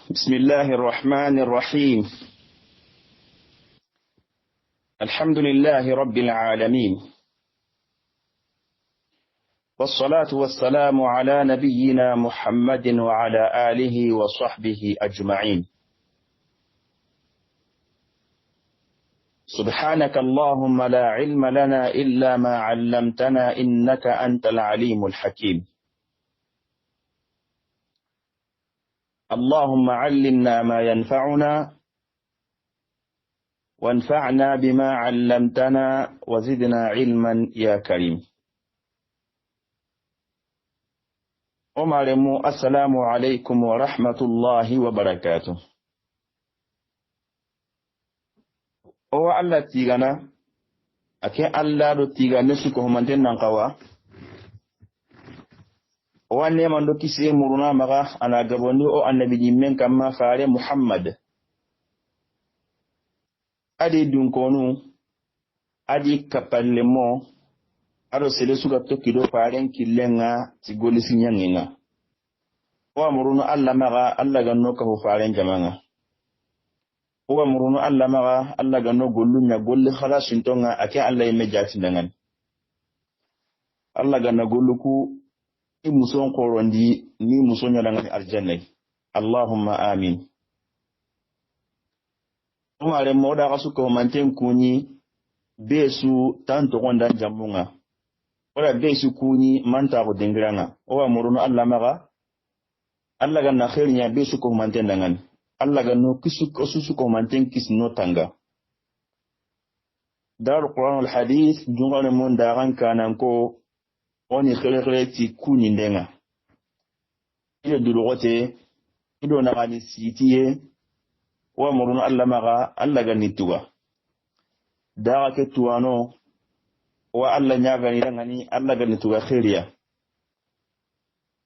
بسم الله الرحمن الرحيم. الحمد لله رب العالمين، والصلاة والسلام على نبينا محمد وعلى آله وصحبه أجمعين. سبحانك اللهم لا علم لنا إلا ما علمتنا إنك أنت العليم الحكيم. اللهم علمنا ما ينفعنا وانفعنا بما علمتنا وزدنا علما يا كريم. السلام عليكم ورحمة الله وبركاته. o Allah tigana ake Allah do tigane su ko manten nan kawa o wanne man do kisi muruna maga ana gaboni o annabi jimmen kamma faare Muhammad adi dun konu adi kapallemo ado sele suga tokkido faaren killenga tigoli sinyanginga o muruna Allah maga Allah ganno ka ho faaren jamanga o murunu Allah maga Allah ganno gollunya golle khalasin tonga ake Allah yeme jati dangan Allah ganna golluku i muson qorondi ni musonya dangan aljanna. Allahumma amin. Umare moda kasuko manten kunyi besu tanto gonda jamunga wala besu kunyi manta ko dingiranga o murunu Allah maga Allah ganna khairinya besu ko manten dangan Allah ganno kisu ko manten kis no tanga dar Qur'an al hadith jungane mon daran kanan ko oni khreti kuni ndenga ile durote ido na gani sitiye wa murun Allah maga Allah ganni tuwa daga ke tuwano wa Allah nya gani dangani Allah ganni tuwa khairiya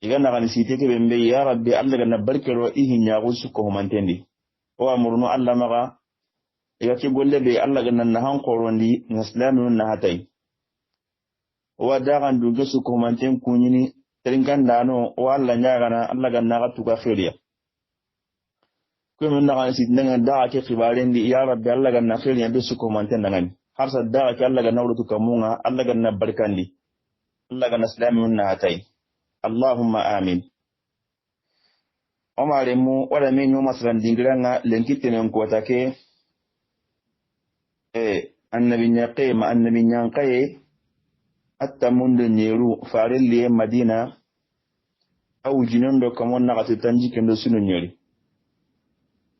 igana gani site ke bembe ya rabbi Allah ganna barkero ihinya gusu ko mantendi o amurno Allah maga igati golle be Allah ganna na han qorondi islamu na hatay o dagan du gusu ko manten kunyini teringan dano o Allah nya gana Allah ganna gatu ga khairiya ko min na gani site nga daga ke khibarendi ya rabbi Allah ganna khairiya be su ko manten dangani harsa daga ke Allah ganna wudu kamunga Allah ganna barkandi Allah ganna islamu na hatay. Allahumma amin. Omare mu wala men yo masran dingiranga lenkitenen ko take annabi nyaqe ma annabi nyanqaye atta munde nyeru farelle Madina aw jinondo kamon na gatu tanji kendo sunu nyori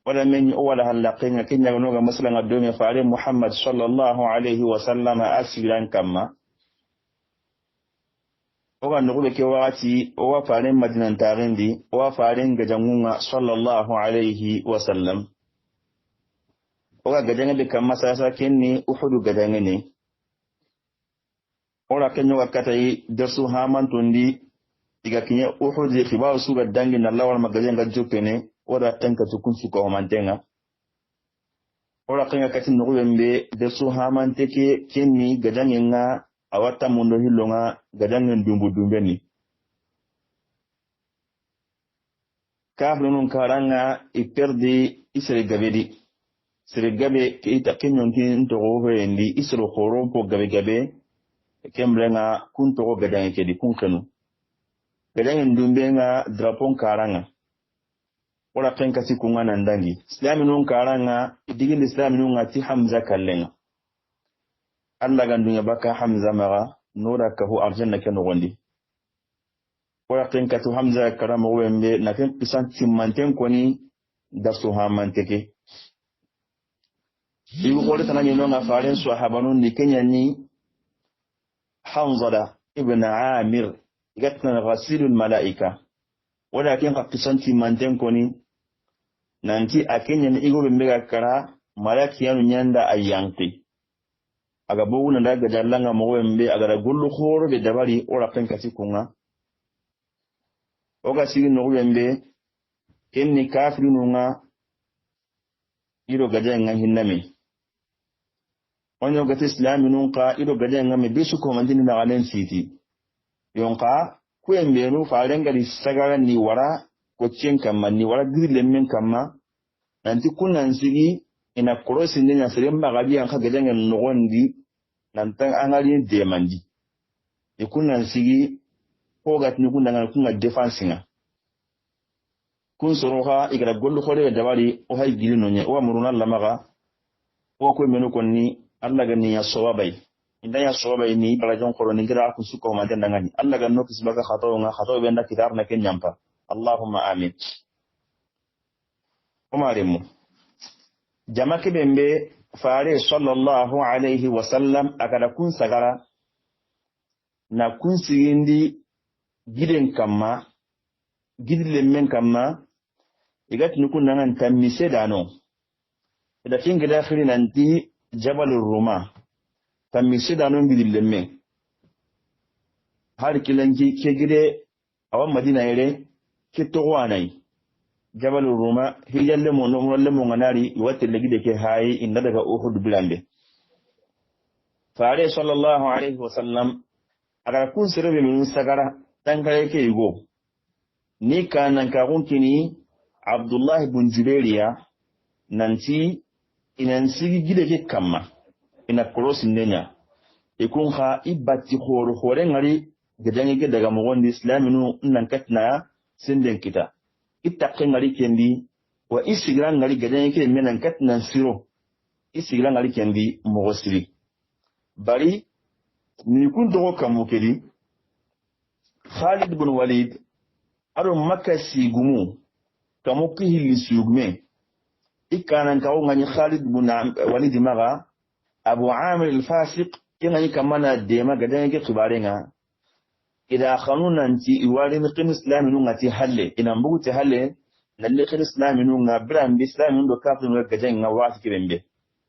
wala men o wala halaqenga kenya no ga maslan adome fare Muhammad sallallahu alaihi wasallam asiran kamma oga nugube ke wakati owa faren madinan tarendi owa faren gajangunga sallallahu alaihi wasallam oga gajange be kan masasa kenni uhudu gajange ne ora kenyo wakata yi dersu hamantundi diga kinye uhudi khibaru suga dangi na lawal magajenga jopene ora tanka tukun suka homantenga ora kenya kati nugube mbe dersu hamanteke kenni gajange nga awata mundo hilonga gadangen dumbu dumbeni kablunun karanga iperdi isre gabedi sere gabe ke ita kenyon tin to hoendi isro khorompo gabe kembrenga kun to gadangen ke di kunkenu gadangen dumbenga drapon karanga ora penka sikunga nandangi islaminun karanga digin islaminun ati Hamza kallenga Allah gandunya baka Hamza maga nora ka hu arjanna ke no gondi wala tenka tu Hamza karamo wembe na ken pisan timmanten koni da so ha manteke ibu ko tan ni no nga faren sahabanun ni kenya ni Hanzala ibn Amir gatna ghasilul malaika wala ken ka pisan timmanten koni nanti akenya ni igo bembe kara malaki yanu nyanda ayanti aga buguna daga jallanga mo wembe aga da gullu khoro be dabari ora penka sikunga oga sigi no wembe kenni kafirununga ido gajenga hinnami onyo gati islaminun ka ido gajenga me bisu ko mandini na galen siti yonka kuembe no farenga di sagara ni wara ko cien kamma ni wala grille men kamma nanti kunan sigi ina korosi nya sere magabi an ka gadangen nogondi nantan angali demandi kunan sigi ko gatni kunanga kunga defense nga kun soroha igara gollu khore dabari o hay gilino nya o amruna lamaga o ko menu konni alla gani ya sawabai inda ya sawabai ni barajon khoro ni gira ku suko ma den ngani alla ganno kisbaka khato be nda kitar na kenyampa allahumma amin umaremu jamake bembe fare sallallahu alaihi wasallam akada kun sagara na kun sigindi giden kamma gidile men kamma igati nukun nangan tamise dano ida finga dakhili nanti jabal ruma tamise dano gidile men har kilanji kegide awan madina yere kitogo anai jabal ruma hijalle mo no le mo nganari wate legide ke hayi inda daga uhud bilande fare sallallahu alaihi wasallam aga kun sirbe min sagara tankare ke yugo ni kanan ka kunkini abdullah ibn jubairiya nanti inan sigi gide ke kamma ina cross ndenya ikun kha ibati hore ngari gedange daga mo gondi islaminu nan katna sinden kita ittaqe ngari kendi wa isigira ngari gadan ke menan katnan siro isigira ngari kendi mo siri bari ni kun to kamu kedi Khalid ibn Walid aro makka sigumu kamu kihili sugme ikanan ka ngani Khalid ibn Walid maga Abu Amir al-Fasiq ngani kamana dema gadan ke tubarenga ida khanunanti iwari niqim islaminu ngati halle ina mbuti halle nalle khir islaminu ngabran bi islaminu do kafin ga gajen nga wati kibembe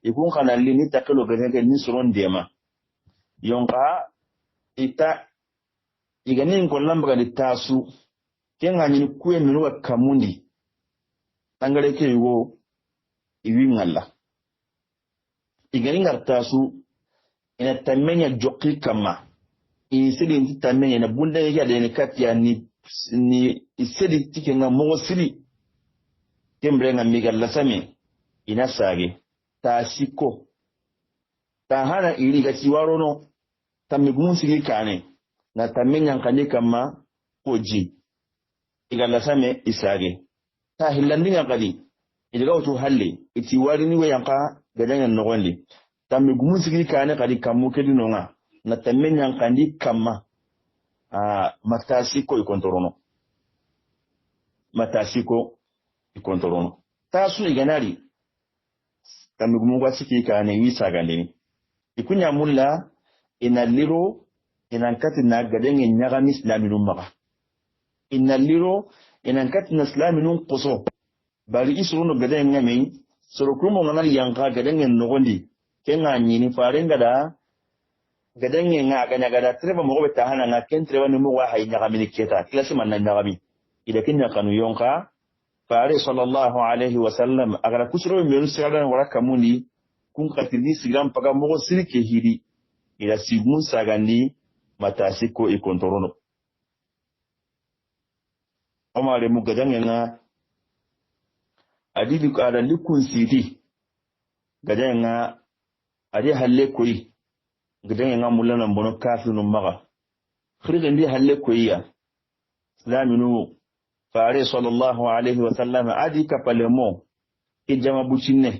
ikun khana li ni takelo gajen ni suron dema yonka ita iganin ko lamba ga tasu kenga ni kuye minu ga kamundi tangare ke yugo iwi ngalla iganin ga tasu ina tamenya jokki kama isidi ntitamenye na bunda yake da ni katia ni isidi tike nga mo siri kembre nga migal lasame ina sage ta siko ta hana iri ga ciwaro no tamigumun sigi kane na tamenya kane kama koji igal lasame isage ta hillandinga kadi idiga utu halle itiwari ni we yanka gadanya nogondi tamigumun sigi kane kadi kamu kedi nonga na tamenya kandi kama matasiko ikontorono tasu iganari tamigumugwa siki kane wisa gandini ikunya mulla inaliro inankati na gadenge nyaga islaminu maga inaliro inankati na islaminu qoso bari isruno gadenge ngame sorokumo nganali yanka gadenge nogondi kenga nyini farenga da gadange nga ganya gada treba mo beta hana nga ken treba ni mo wa hay nyaga miniketa klasi man na nyaga mi ida kinya kanu yonka fare sallallahu alaihi wasallam agara kusro mi rusala wala kamuni kun katini sigram paga mo sirike hiri ida sigun sagandi matasiko ikontorono amare mu gadange nga adidi ko ada likun sidi gadange nga ade halle koyi gidan nga mulana mbono kafinu maga khirige ndi halle koyiya islaminu fare sallallahu alaihi wasallam adi kapalemo ijama bucinne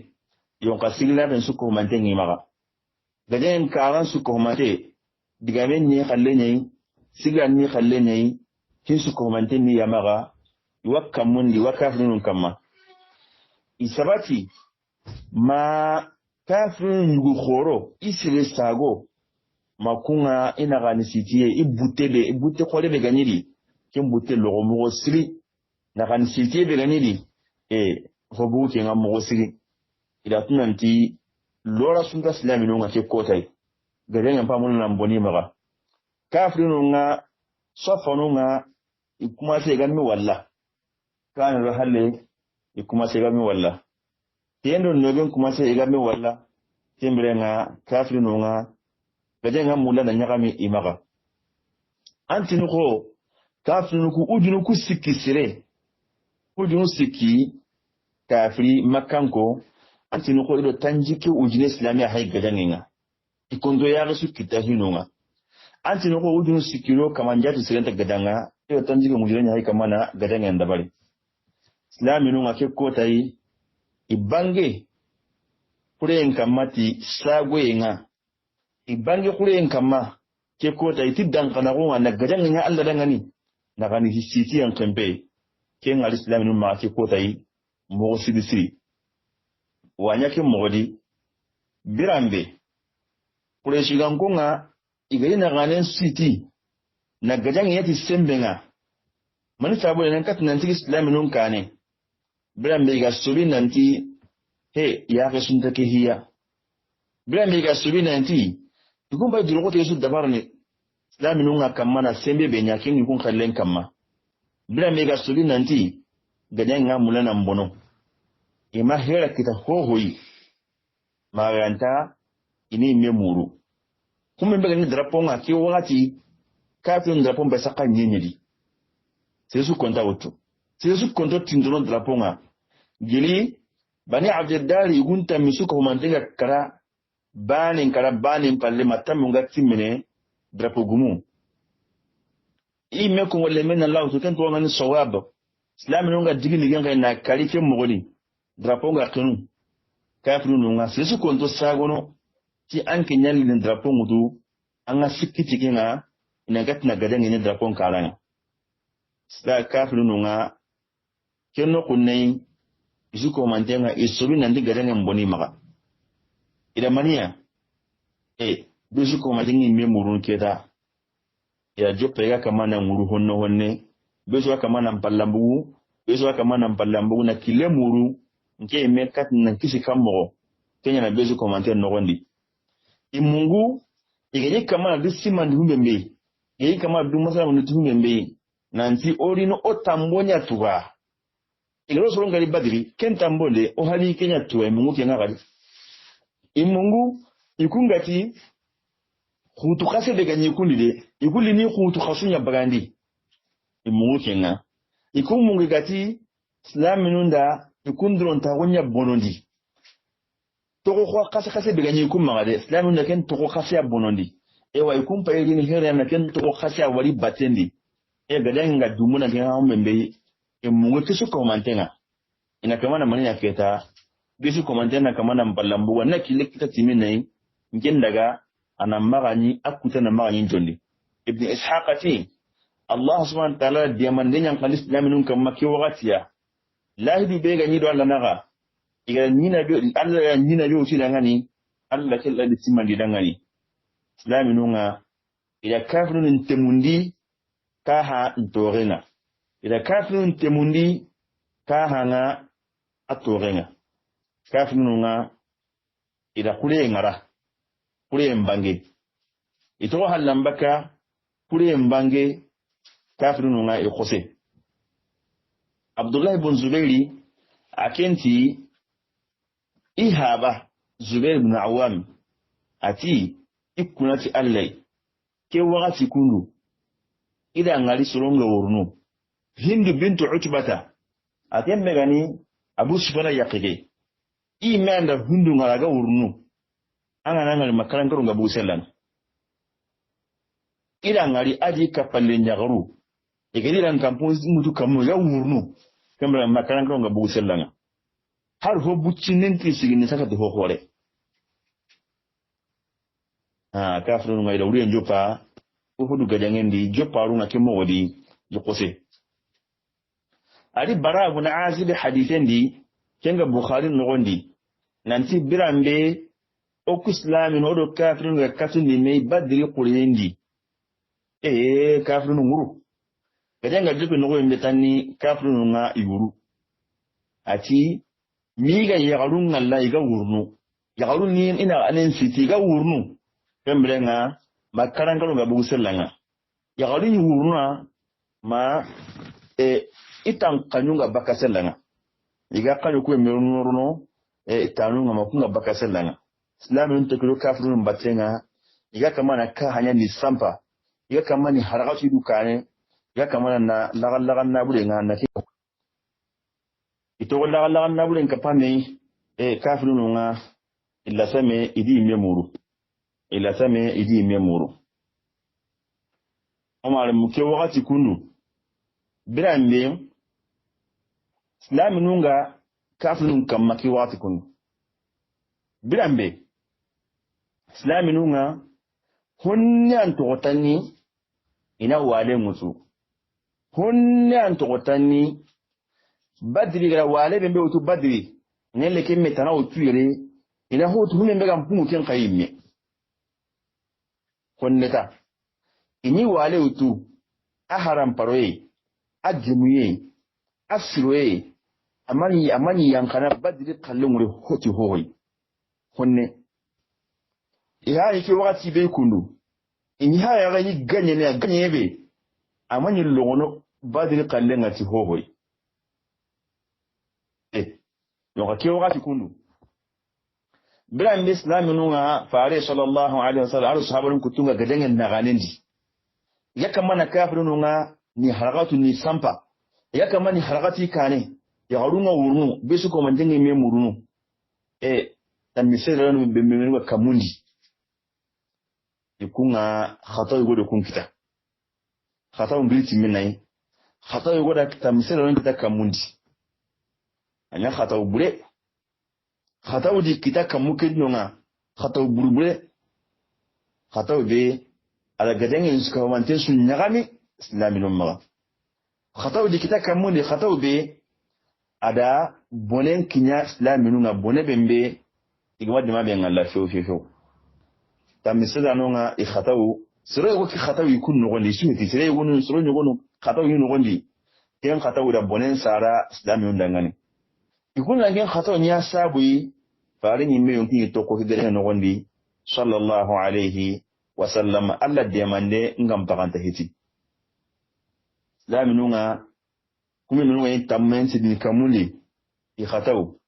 yonka sigla ben suko mantengi maga gaden karan suko mate digamen ni khalle nyai sigla ni khalle nyai kin suko mantengi ya maga wakkamundi wakafinu kamma isabati ma kafin yugo khoro isire sago makunga ina gani sitiye ibute kwale be ganiri kin bute logo mo siri na gani sitiye be ganiri hobu ke ngam mo siri ida tunanti lora sunta islaminu ngake kotai gade ngam pamun nan boni maga kafirinu nga sofonu nga ikuma se ganmi walla kan ro halle ikuma se ganmi walla tendo noben kuma se ganmi walla timbre nga kafirinu nga gaje nga mula na nyakami imaga antinu ko kafinu ku ujunu ku sikisire ujunu siki kafiri makanko antinu ko ido tanjike ujine islamia hay gadangenga ikondo yaga su kitahinunga antinu ko ujunu sikiro kamanjatu sirenta gadanga ido tanjike ujine hay kamana gadangen dabari islaminunga ke kotai ibange kuren kamati sagwenga ibange kuren kama ke kotai tidankana ko na gadangenga Allah dangani na gani hisiti yan kambe ken al-islaminunga ke kotai mo sidisi wanyake mogodi birambe kure shigangonga igari na ganen city na gajan yati sembenga mani sabo nan kat nan tigi islaminun kane birambe ga subi nanti he ya ga sun take hiya birambe ga subi nanti dukumba dirogo te su dabarne islaminun kamana sembe be nyakin ni kun kallen kamma birambe ga subi nanti gajan nga mulana mbono ima hera kita hohoyi maganta ini memuru kuma mbega ni drapo nga ki wakati kafin drapo mba saka nyenyedi sai su konta wutu sai su konta tindono drapo nga gili bani abdiddari igunta misuka humantenga kara banin palle matamu nga timene drapo gumu ime ko wale mena law to kento ngani sawab islamin nga digini genga na kalike mogoli drapo nga kenu kafinu nunga sesu konto sagono ti anke nyali ni drapo ngudu anga sikiti kinga ina gatina gadangi ni drapo kalanga sta kafinu nunga kenno kunnei isuko mantenga isobi nandi gadangi mboni maka ida mania besuko mantengi memurun keda ya jope ya kama na nguru honne besu kama na mpallambu besu kama na mpallambu na kile muru nke mekat na kisi kamo kenya na besu commentaire nogondi imungu igeye kama na disima ndumbe igeye kama du masala ndumbe nanti orino otambonya tuwa igero so ngali badiri kentambole o hali kenya tuwa imungu kenga kali imungu ikungati khutu khase de ganyi kulide ikuli ni khutu khasunya bagandi imungu kenga ikumungu gati islaminunda ikundron ta wonya bonondi toko kwa kase de ganyi kumagade islaminunda ken toko kase bonondi ewa ikumpa yini here na ken toko kase wali batendi gadanga dumuna kenga membe imungu kisu komantenga ina kama na manina keta bisu komantenga kama na mbalambu wana kile kita timinai ngendaga ana magani akuta na magani njondi ibn ishaqati Allah subhanahu wa ta'ala diamandenya kan islaminun kama ki wagatiya lahidu bega nyido Allah naga iga nyina do Allah ya nyina do silangani Allah kella disimandi dangani islaminunga ila kafirun temundi kaha ntorena ila kafirun temundi kaha nga atorenga kafirunga ila kule ngara kule mbange ito halambaka kule mbange kafirunga ikose Abdullah ibn Zubairi akenti ihaba Zubair ibn Awam ati ikunati Allah ke wakati kundu ida ngali soronga urnu Hindu bintu Utbata atembe gani Abu Sufyan yakige imanda Hindu ngalaga urnu anga nangali makaran karunga Abu Sallam ida ngali aji kapalle nyagaru igediran kampon mutu kamu ya urnu kamra makaran karunga Abu Sallam har ho buccinen tisigini sakati ho hore kafirun ngai da wuriyan jopa ko hudu gadangen di jopa runga kemo wodi jokose ari bara ibn azib hadithen di kenga bukhari no gondi nanti birambe o islamin odo kafirun ga katuni me badri qurendi kafirun nguru gadenga jope no goyimbe tanni kafirun nga yuru ati miga yagarun Allah iga wurnu yagarun ni ina anen siti ga wurnu kembrenga makaran kalo ga bugu sellanga yagarun wurna ma itan kanyunga baka sellanga iga kanyu ku emeruno tanunga makunga baka sellanga islamu ntekiro kafirun batenga iga kamana ka hanya ni sampa iga kamani haragati dukane iga kamana na lagal na bulenga na ito la na bulen kapame kafirun nga illa same idi memuru illa same idi memuru omar muke wakati kundu birambe islaminunga kafirun kamma ki wakati kundu birambe islaminunga honne an togotanni ina wale musu honne an togotanni badri gara wale bembe utu badri nelle kemme tana utu yere ina hotu hunne mbega mpumu ken kayimme honneta ini wale utu aharam paroye ajimuye asiroye amani yankana badri kallumure hoti hoy honne iha yake wakati be kundu ini haya gani ganye be amani longono badri kallenga ti hoy yoka ke wakati kundu bila islami nunga fare sallallahu alaihi wasallam alu sahabalun kutunga gadangen naganendi yaka mana kafiru nunga ni harakatu ni sampa yaka mani harakati kane ya harunga urunu besu ko manjenge me murunu tamisela no bemmenwa kamundi ikunga khata yugo kunkita khata umbiliti minai khata yugo da tamisela no kita kamundi anya khata ubure khata udi kita kamuke nonga khata uburubure khata ube ala gadenge nsuka wante su nyagami islami no maga khata udi kita kamundi khata ube ada bonen kinya islami no nga bone bembe igwa dima be ngalla fo tamisela no nga I khata u sere ko ki khata u kun no gondi suti sere wonu sere no gono khata u no gondi ken khata u da bonen sara islami no dangani ikuna ngen khata nya sabu fare ni me yonki to ko hidere no gondi sallallahu alayhi wa sallam alla de mande ngam baganta hiti la minunga kumi minunga intammen sidin kamuli I khata u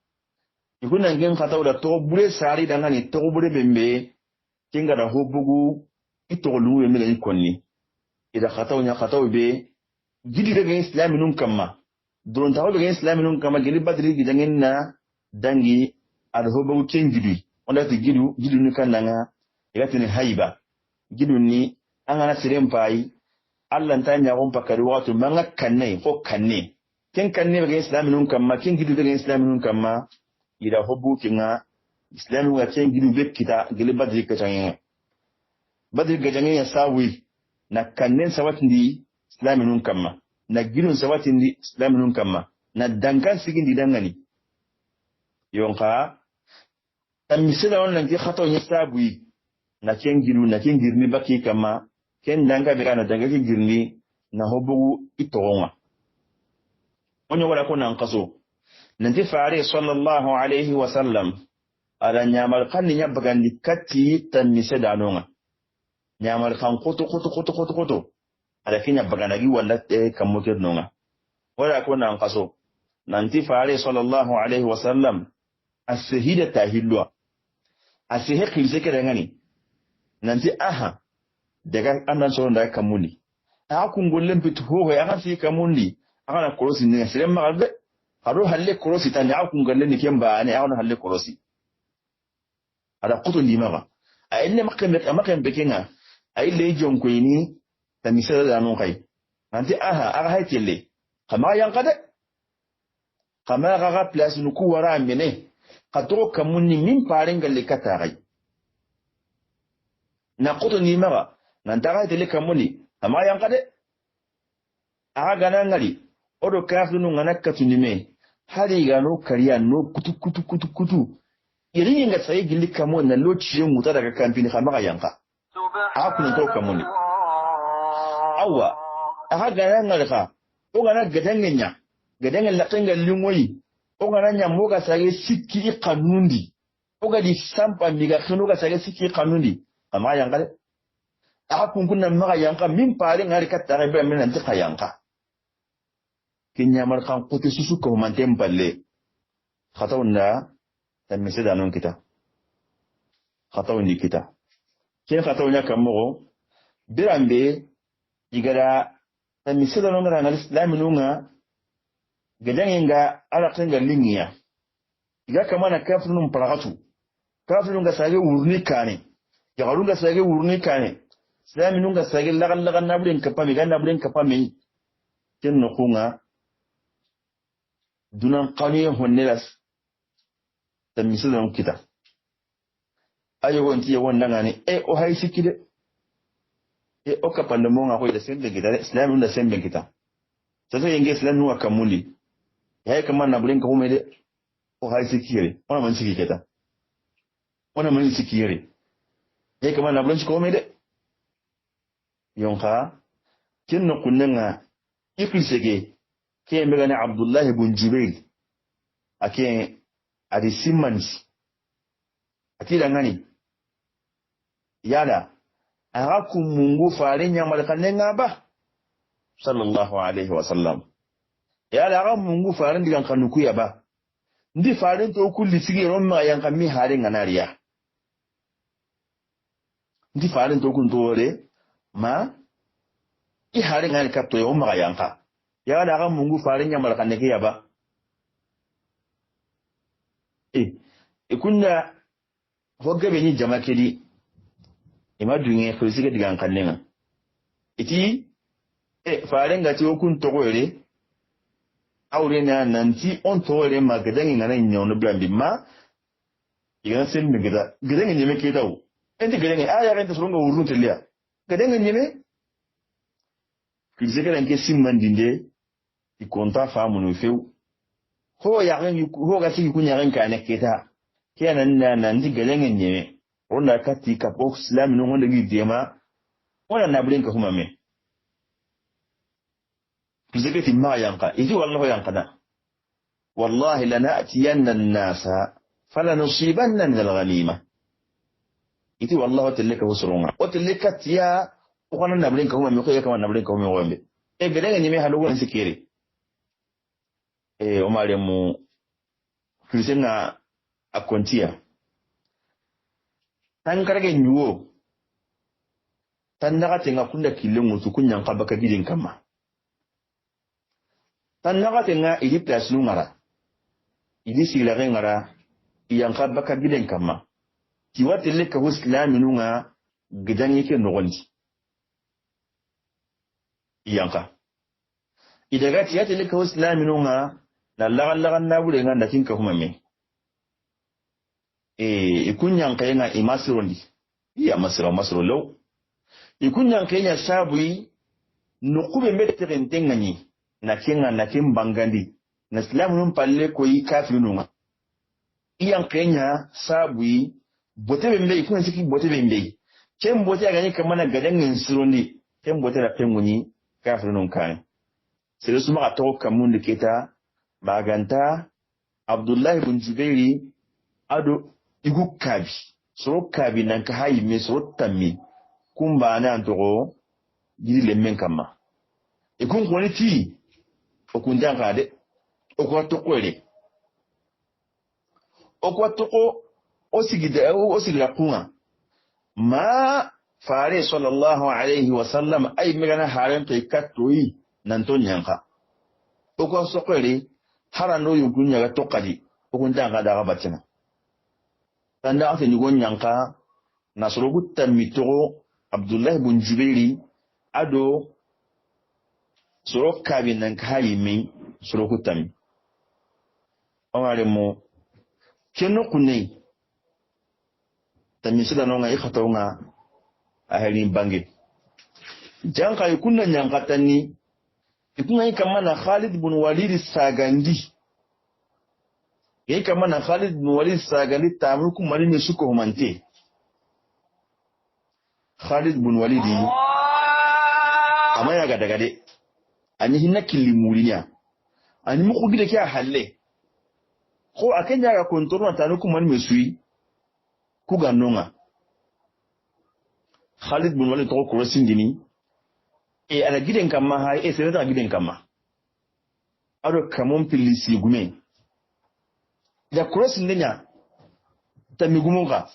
ikuna ngen khata u da to bure sari dangani to bure bembe kinga da hobugu ito luwe me ni konni ida khata u nya khata u be gidi daga islami nun kamma don tawo daga islami nun kama gili badri gidangen na dangi adhobo cengidi onda ti gidu ni kananga igatini haiba gidu ni angana sirempai Allah ntanya ko pakari watu manga kanne ko kanne ken kanne daga islami nun kama ken gidu daga islami nun kama ida hobu kinga islami wa cengidu bekita gili badri kacanga badri gajangen ya sawi na kanne sawatindi islami nun kama na gidun sawatindi islami nun kama na dankan sigindi dangani yonka tamisila wannan ke khata nya sabui na ken girni baki kama ken danga be kana danga ke girni na hobugu itogonwa onyo wala ko nan kaso nanti fare sallallahu alaihi wasallam ala nyamal kan nya bagandi katti tamisila nonga nyamal kan koto ala kinya baganagi wala kamoke nonga wala ko nan kaso nanti fare sallallahu alaihi wasallam asihida tahilwa asihe kilse kere ngani nanti aha daga annan so nda kamuni akun gollen bitu ho ya kasi kamuni akana korosi ne sire magalbe aro halle korosi tani akun gollen ni kemba ne akana halle korosi ada kutu limaga a ille makam bekenga a ille jonko ini tamisala da non kai nanti aha aga haitille kama yankade kama ga place nu ku wara mene katoro kamunni min parenga le katagai na koto ni maga nan daga tele kamuni ama yankade aga ganangali odo kafunu ngana katuni me hari gano kariya no kutu iri nga sai gili kamun na lochi muta daga kampini kama yanka akun to kamuni awa aga ganangali ka o gana gadangenya gadangen latenga lingoyi ogana nyamoga sage sikki kanundi ogadi sampa miga khnuga sage sikki kanundi ama yangale akunkunna maga yanka min pare ngari katta be men nanti kayanka kinyamar kan kote susu ko mantem balle khatawna tamise danon kita khatawni kita ken khatawnya kammo birambe igara tamise danon ngara ngal islaminunga gadangenga ala kenga lingiya iga kamana kafirun paragatu kafirun ga sage wurni kane yagarun ga sage wurni kane islaminun ga sage lagan nabulen kapami ga nabulen kapami ken no kunga dunan qaniye honnelas tamisalan kita ayo wonti wonna ngani o hay sikide o kapande mo nga ko da sembe gida islaminun da sembe kita sasa yenge islaminun wa kamuli yayi kaman nabulen ka humede o hay sikire ona man sikiketa ona man sikire yayi kaman nabulen ko humede yonka kinno kunnanga ikisege ke megane Abdullah ibn Jubair ake adi simmans atila ngani yala arakum mungu fare nyamal kanenga ba sallallahu alaihi wasallam yala arakum mungu fare ndigan kanuku ya ba ndi fare to kulli sigi romma yanka mi hare nganariya ndi fare to kun tore ma i hare ngani kapto yo ma yanka yala arakum mungu fare nyamal kaneke ya ba kunna hogga be ni jama kedi ima dunye fulisiga digan kallenga iti farenga ti okun togore awre na nanti on togore magadangi ngana nyono blambi ma igana sen mi gadangi nyeme kedaw enti gadangi aya renta soronga urun telia gadangi nyeme fulisiga ranke simmandinde i konta famu no few ho ya ran ho ga sigi kunya ran kana keta kenan nan di gadangi nyeme onda kati ka po islam no wanda gi dema wala na bulen ka kuma me kizeketi ma yanka idi wallahi yankada wallahi lanatiyanna an-nasa falanusibanna min al-ghanima idi wallahi tilka usrunga otilka tiya okona na bulen ka kuma me ko yakama na bulen ka kuma wambe gadenga nyime halu won sikiri o mare mu krisenga akontia tan karage nyuwo tan naga tenga kunda killen mutu kunyan ka baka gidin kama tan naga tenga idi place nu ngara idi silare ngara iyan ka baka gidin kama ti watelle ka islami nu nga gidan yake nogondi iyan ka idaga ti yatelle ka islami nu nga na lagan na bure nga ndakin ka kuma me ikunyan kayanga imasirondi iya masiro law ikunyan kayanya sabui nukube metere ntengani na kenga na kembangandi na islamu numpalle ko yi kafirunga iyan kayanya sabui bote bembe ikunyan siki bote bembe kem bote agani kamana gadangin sirondi kem bote la penguni kafirunun kan sele suma ato kamunde keta maganta Abdullah ibn Jubairi ado igu kabi soro kabi nan ka hayi me soro tammi kumba na antogo gidi lemmen kama ikun ko ti okunda ngade okwa tokwele okwa toko osigida kunga ma fare sallallahu alaihi wasallam ay megana haren to ikatoi nan to nyanka okwa sokwele harano yugunya ga tokadi okunda ngada ga batina tanda ase ni gonyanka nasrogu tamito Abdullah ibn Jubairi ado soro kabi nan kai mi soro kutami awale mo keno kunei tamisida no ngai khatonga aheli bangi janka ikunna nyanka tani ikunga kama na Khalid ibn Walid Sagandi kama na Khalid ibn Walid Sagandi tamruku mali ne suko humante Khalid ibn Walid amaya gadagade ani hinna kilimulinya ani muku gide kya halle ko akenya ga kontrol tanuku mali mesui ku ganonga Khalid ibn Walid to ko sindini ala giden kama hay senata giden kama ado kamon pilisi gume da cross ndenya tamigumonga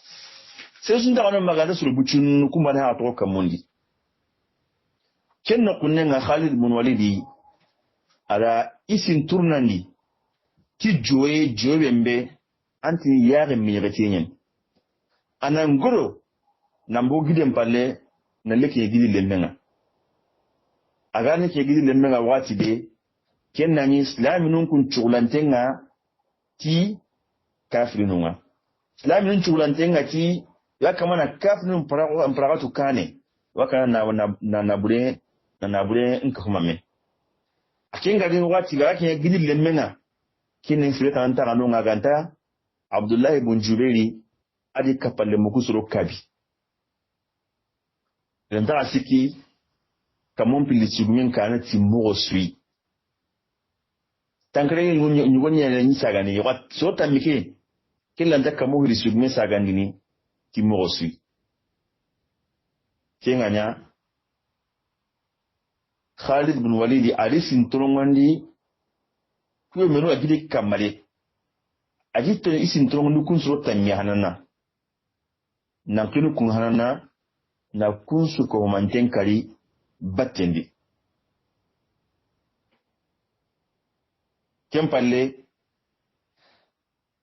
sai sun daga nan magana su rubucin kuma na to kamondi kenno kunne nga Khalid ibn Walid ala isin turnandi ti joye mbe anti yare miyeretenyen anan goro nambo giden palle na leke gidi lemmenga agane ke gidi lemmenga wati be kennani islaminun kun chulantenga ti kafirinunga islaminun chulantenga ti yakamana kafirinun paragatu kane wakana na nabure nkahumame akinga din wati ga ke gidi lemmenga kinin fileta anta kanunga ganta Abdullah ibn Jubairi adi kapalle mukusuro kabi lenda asiki kamon pilitsigumen kana timmo sui tankare nyugonya na nisagani yot sota mike kilanda kamo pilitsigumen sagandini timmo sui kenganya Khalid ibn Walid ali sintorongandi kuwe menu agide kamale agito isin trongu kun suro tanya hanana nankinu kun hanana na kunsu ko manten kari battendi kempalle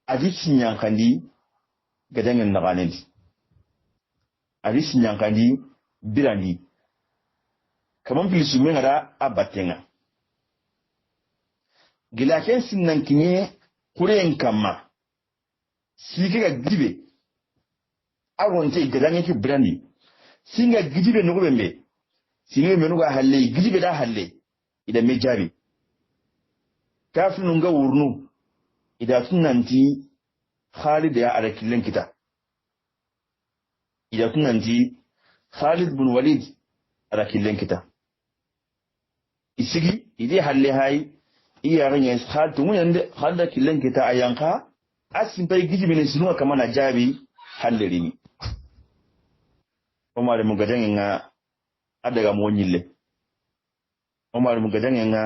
adisi nyankandi gadangen naganendi adisi nyankandi birandi kaman bilisu mengara abatenga gilaken sinankinye kuren kama sike ga gibe aronte gadange ki birandi singa gidibe no bembe singa menu ga halle gidibe da halle ida mejabi kafinu nga wurnu ida tunanti Khalid ya ala killen kita ida tunanti Khalid bin Walid ala killen kita isigi idi halle hay iya ranya Khalid mun yande Khalid killen kita ayanka asin bai gidibe ne sinu kama na jabi halle rini Omar mugadange nga adaga monyille Omar mugadange nga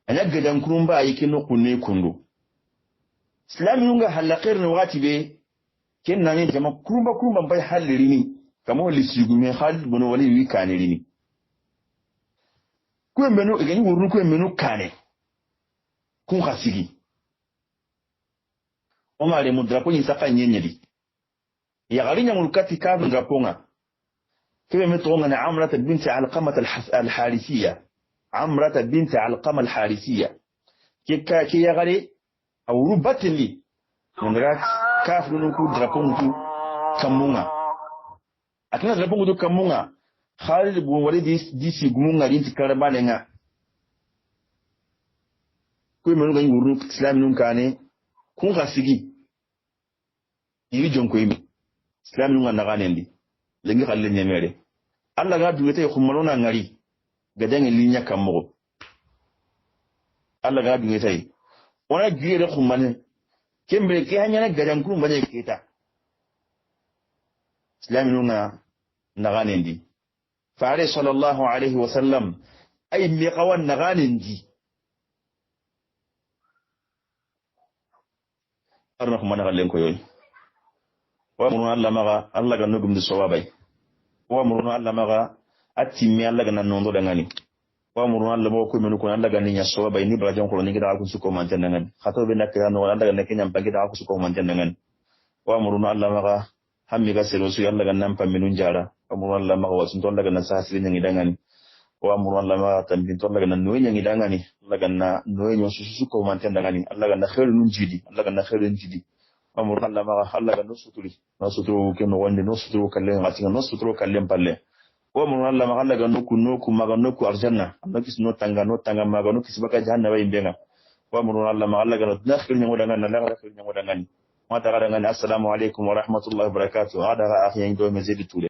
anya gadan kurumba ayike no kunne kundu Islami nunga halaqir ni wati be kenna ni jama kurumba bai hallirini kamo lisigume Khalid bin Walid wi kanerini ku menu igani wurnu ku menu kane kun khasigi Omar mudrako ni saka nyenyedi ya galinya mulkati kabin gaponga كيف متوغن عمرة بنت علقمة الحارثية عمرة بنت علقمة الحارثية كي يغري أو ربطني من راك كاف ننكو درابونكو كمونا أتنا درابونكو كمونا خالد بن وليد ديسي غمونا دينتي كربانينا كوي منو غني ورنو إسلام ننكاني كون خاسيكي يري جون كويمي إسلام ننكا نغانيندي lengi khalle nyemere alla ga duwete khumalona ngari gadange linya kammo alla ga duwete ona giere khumane kembe ke hanyana gadan ku mbane keta islamina naganendi faare sallallahu alaihi wasallam ay mi qawan naganendi arna khumana khallen ko yoy wa muruna Allah maga Allah ga nugum di sawabai wa muruna Allah maga atimi Allah ga nanondo dangani wa muruna Allah mo ko menu ko Allah ga ninya sawabai ni brajan ko ni gida ku su ko mantan dangan khato be nakira no Allah ga nakenya bagi da ku su ko mantan dangan wa muruna Allah maga hammi ga selo su Allah ga nan paminun jara wa muruna Allah maga wasun to Allah ga nan sasri nyi dangani wa muruna Allah maga tambin to Allah ga nan noyi nyi dangani Allah ga na noyi nyo su ko mantan dangani Allah ga na khairun jidi Allah ga na khairun jidi amur Allah maga Allah ga nusuturu ke no wonde nusuturu kallen atinga nusuturu kallen palle wa mun Allah maga Allah ga noku maga noku arjanna Allah kis no tanga maga no kis baka jahanna way benga wa mun Allah maga Allah ga no dakhil nyango dangana la dakhil nyango dangani mata ga dangani assalamu alaikum wa rahmatullahi wa barakatuh ada akhi ndo mezidi tule